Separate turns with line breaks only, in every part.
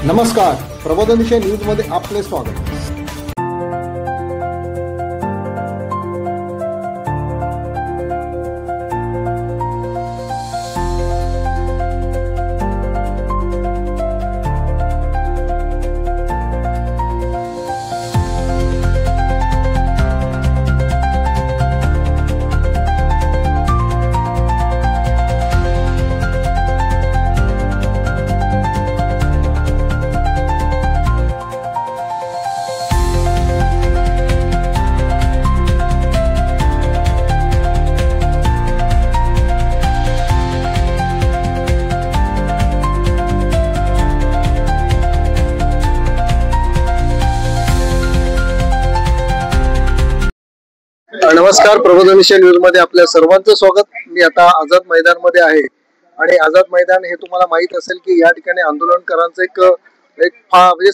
नमस्कार, प्रबोधनविषय न्यूजमध्ये आपले स्वागत। नमस्कार, प्रबोधनविषय न्यूज मध्ये आपल्या सर्वांचं स्वागत। मी आता आझाद मैदान मध्ये आहे आणि आझाद मैदान हे तुम्हाला माहित असेल की या ठिकाणी आंदोलनकारांचं एक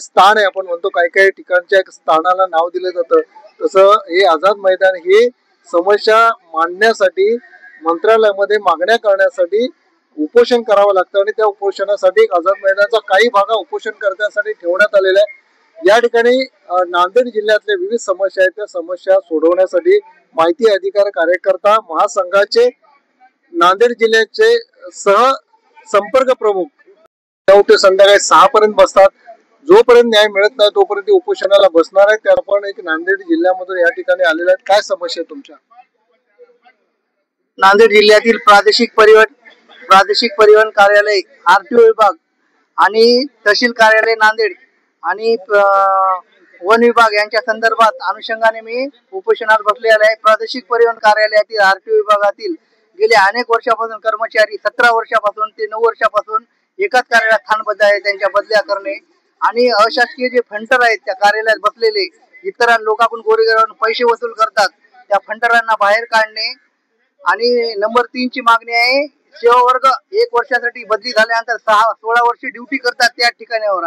स्थान आहे। आपण म्हणतो काही काही ठिकाणच्या एक स्थानाला नाव दिलं जातं, तसं हे आझाद मैदान हे समस्या मांडण्यासाठी मंत्रालयामध्ये मागण्या करण्यासाठी उपोषण करावं लागतं आणि त्या उपोषणासाठी आझाद मैदानाचा काही भाग उपोषण करण्यासाठी ठेवण्यात आलेला आहे। या ठिकाणी नांदेड जिल्ह्यातल्या विविध समस्या आहेत, त्या समस्या सोडवण्यासाठी माहिती अधिकार कार्यकर्ता महासंघाचे नांदेड जिल्ह्याचे सह संपर्क प्रमुख संध्याकाळी 6 पर्यंत बसतात। जोपर्यंत न्याय मिळत नाही तोपर्यंत उपोषणाला बसणार आहे। त्या आपण एक नांदेड जिल्ह्यामधून या ठिकाणी आलेले आहेत। काय समस्या तुमच्या?
नांदेड जिल्ह्यातील प्रादेशिक परिवहन कार्यालय आरटीओ विभाग आणि तहसील कार्यालय नांदेड आणि वन विभाग यांच्या संदर्भात अनुषंगाने मी उपोषणात बसलेला आहे। प्रादेशिक परिवहन कार्यालयातील आरटीओ विभागातील गेले अनेक वर्षापासून कर्मचारी 17 वर्षापासून ते 9 वर्षापासून एकाच कार्यालयात स्थानबद्ध आहे। त्यांच्या बदल्या करणे आणि अशासकीय जे फंटर आहेत त्या कार्यालयात बसलेले इतर लोकांकडून गोरेगारांकडून पैसे वसूल करतात, त्या फंटरांना बाहेर काढणे। आणि नंबर 3 ची मागणी आहे, सेवा वर्ग 1 वर्षासाठी बदली झाल्यानंतर 16 वर्षे ड्युटी करतात त्या ठिकाणावर।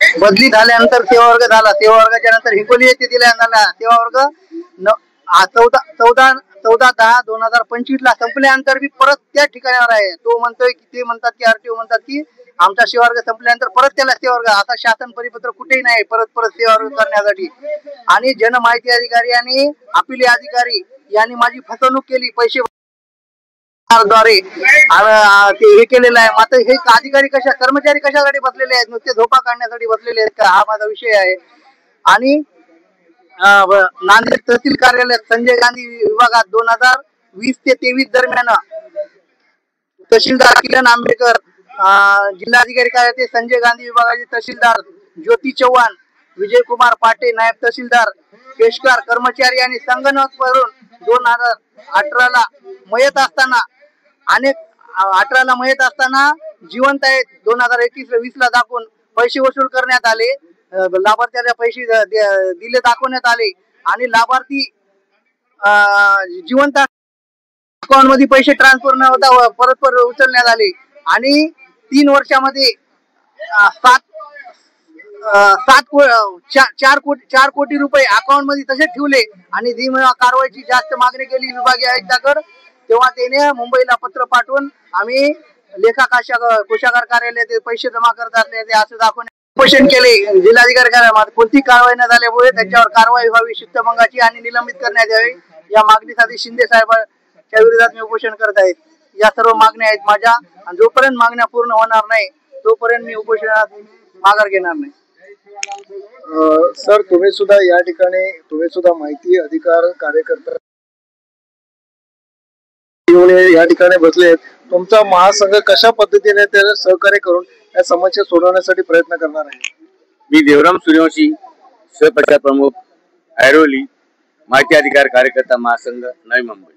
बदली झाल्यानंतर सेवा वर्ग झाला, सेवा वर्गाच्या नंतर हिंगोली येथे दिल्यानंतर सेवा वर्ग 14/10/2025 ला संपल्यानंतर मी परत त्या ठिकाणावर आहे। तो म्हणतोय की ते म्हणतात की आरटीओ म्हणतात की आमचा सेवा वर्ग संपल्यानंतर परत त्याला सेवा वर्ग, आता शासन परिपत्र कुठेही नाही परत सेवा वर्ग करण्यासाठी। आणि जनमाहिती अधिकारी आणि अपिली अधिकारी यांनी माझी फसवणूक केली, पैसे द्वारे हे केलेलं आहे। मात्र हे अधिकारी कर्मचारी कशासाठी बसलेले आहेत? नुसते झोपा काढण्यासाठी बसलेले आहेत का? हा माझा विषय आहे। आणि नांदेड तहसील कार्यालयात संजय गांधी विभागात 2020 ते 23 दरम्यान तहसीलदार किरण आंबेकर, जिल्हाधिकारी कार्यालय संजय गांधी विभागाचे तहसीलदार ज्योती चव्हाण, विजय कुमार पाटे नायब तहसीलदार, पेशकार कर्मचारी आणि संगणक वरून 2018 ला मयत असताना 18 ला मयत असताना जिवंत आहेत 2021-20 ला दाखवून पैसे वसूल करण्यात आले। लाभार्थ्याला पैसे दिले दाखवण्यात आले आणि लाभार्थी जिवंत अकाउंट मध्ये पैसे ट्रान्सफर न होता परत उचलण्यात आले। आणि 3 वर्षामध्ये 4 कोटी रुपये अकाउंट मध्ये तसेच ठेवले। आणि कारवाईची जास्त मागणी केली विभागीय आयुक्ताकडे, तेव्हा त्याने मुंबईला पत्र पाठवून आम्ही लेखा कोषागार कार्यालयात पैसे जमा करत असल्याचे असं दाखवणे उपोषण केले। जिल्हाधिकारी कार्यालयात कोणती कारवाई न झाल्यामुळे त्याच्यावर कारवाई व्हावी, शिस्तभंगाची आणि निलंबित करण्यात यावी या मागणीसाठी शिंदे साहेबांच्या विरोधात मी उपोषण करत आहे। या सर्व मागण्या आहेत माझ्या, आणि जोपर्यंत मागण्या पूर्ण होणार नाही तोपर्यंत मी उपोषणात माघार घेणार नाही।
सर, तुम्ही सुद्धा माहिती अधिकार कार्यकर्ता या ठिकाणी बसले आहेत। तुमचा महासंघ कशा पद्धतीने त्याला सहकार्य करून या समस्या सोडवण्यासाठी प्रयत्न करणार आहे?
मी देवराम सूर्यवंशी, सहप्रचार प्रमुख, ऐरोली, माहिती अधिकार कार्यकर्ता महासंघ, नवी मुंबई।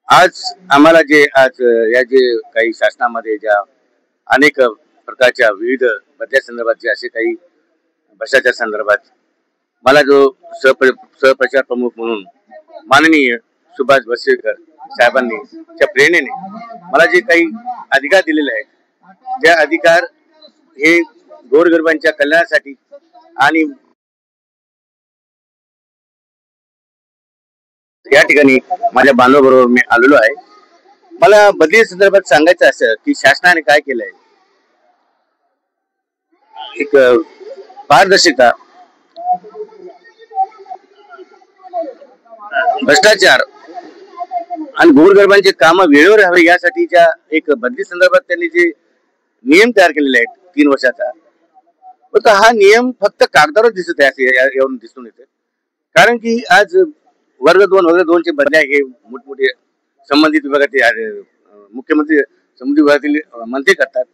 आज आम्हाला जे काही शासनामध्ये ज्या अनेक प्रकारच्या विविध बदल्या संदर्भात जे असे काही भ्रष्टाचार संदर्भात मला जो सहप्रचार प्रमुख म्हणून माननीय सुभाष बसेकर साहेबांनी त्या प्रेरणेने मला जे काही अधिकार दिलेले आहेत, त्या अधिकार हे गोरगरिबांच्या कल्याणासाठी आणि या ठिकाणी माझ्या बांधवाबरोबर मी आलेलो आहे। मला बदली संदर्भात सांगायचं असं की शासनाने काय केलंय, एक पारदर्शकता, भ्रष्टाचार आणि गोरगरिबांचे काम वेळेवर व्हावे यासाठीच्या एक बदली संदर्भात त्यांनी जे नियम तयार केलेले आहेत 3 वर्षाचा, तर हा नियम फक्त कागदावर दिसत आहे असे यावरून दिसून येते. कारण की आज वर्ग 2 चे बदल्या हे मोठमोठे संबंधित विभागातील मुख्यमंत्री संबंधित विभागातील मंत्री करतात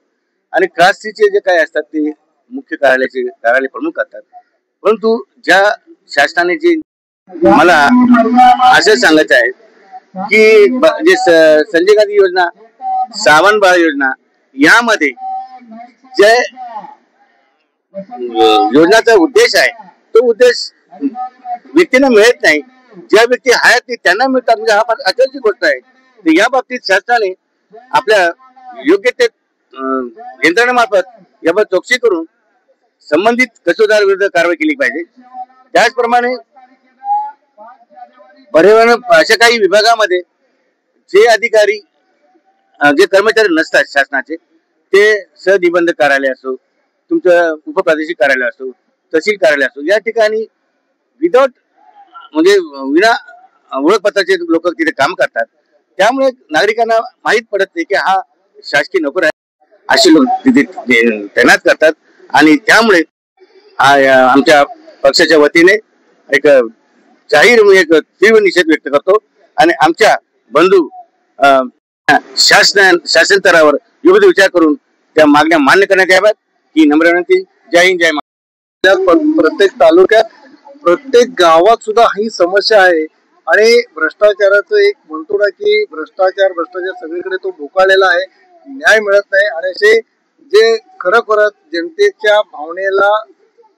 आणि क्लास सी चे जे काय असतात ते मुख्य कार्यालय प्रमुख करतात. परंतु ज्या शासनाने जे मला असं सांगायचं आहे की जे संजय गांधी योजना, सावंत बाळ योजना यामध्ये जे योजनाचा उद्देश आहे तो उद्देश व्यक्तींना मिळत नाही. ज्या व्यक्ती आहेत ते त्यांना मिळतात, म्हणजे हा फार आश्चर्याची गोष्ट आहे. तर या बाबतीत शासनाने आपल्या योग्य ते यंत्रणेमार्फत याबाबत चौकशी करून संबंधित कसोदार विरुद्ध कारवाई केली पाहिजे. त्याचप्रमाणे परिवहन अशा काही विभागामध्ये जे अधिकारी जे कर्मचारी नसतात शासनाचे, ते सहनिबंधक कार्यालय असो, तुमचं उपप्रादेशिक कार्यालय असो, तहसील कार्यालय असो, या ठिकाणी विदाउट म्हणजे विना ओळखपत्राचे लोक तिथे काम करतात. त्यामुळे नागरिकांना माहीत पडत नाही की हा शासकीय नोकर आहे, असे लोक तिथे तैनात करतात. आणि त्यामुळे आमच्या पक्षाच्या वतीने एक जाहीर एक तीव्र निषेध व्यक्त करतो आणि आमच्या बंधू शासन स्तरावर योग्य विचार करून त्या मागण्या मान्य करण्यात याव्यात ही नम्र विनंती. जय हिंद, जय महाराष्ट्र.
प्रत्येक तालुक्यात, प्रत्येक गावात सुद्धा ही समस्या आहे. आणि भ्रष्टाचाराचं एक म्हणतो ना की भ्रष्टाचार सगळीकडे तो भोकाळलेला आहे, न्याय मिळत नाही. आणि असे जे खरोखरच जनतेच्या भावनेला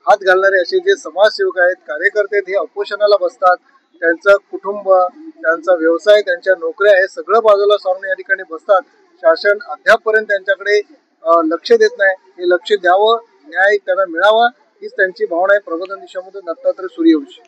हात घालणारे असे जे समाजसेवक आहेत, कार्यकर्ते आहेत, हे उपोषणाला बसतात. त्यांचं कुटुंब, त्यांचा व्यवसाय, त्यांच्या नोकऱ्या हे सगळं बाजूला सारून या ठिकाणी बसतात. शासन अद्यापपर्यंत त्यांच्याकडे लक्ष देत नाही. हे लक्ष द्यावं, न्याय त्यांना मिळावा हीच त्यांची भावना आहे. प्रबोधन दिशामधून दत्तात्रय सूर्यवंशी.